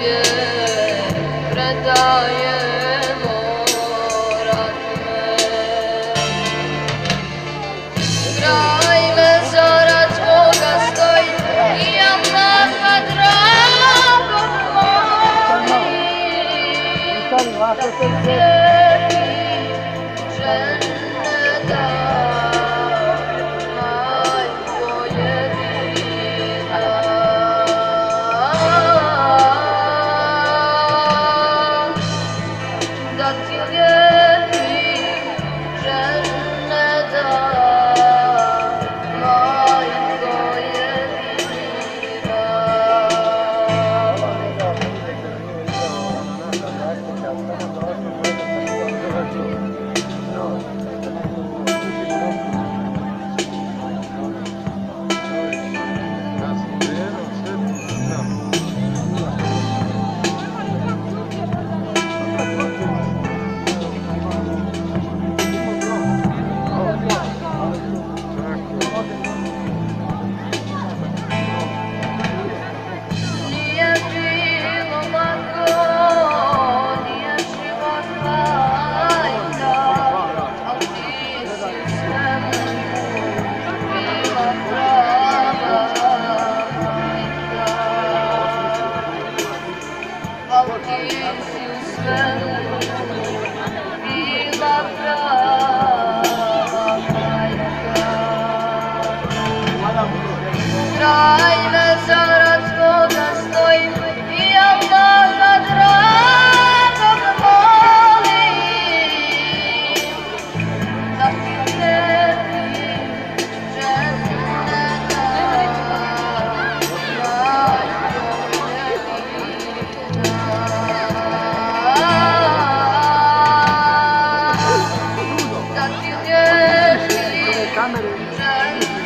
Tobie predajemo rad me. Kraj mezara Tvoga stoji i Allaha dragog molim, da se sjeti dženneta, majko jedina. Da ti lijepim dženneta, majko jedina. Nije bilo lako, nije život bajka, al ti si svemu bila prava majka. Al ti si u svemu bila prava majka. Kraj mezara Tvoga stojim i Allaha dragog molim, da ti lijepim dženneta, majko jedina. Da ti lijepim dženneta,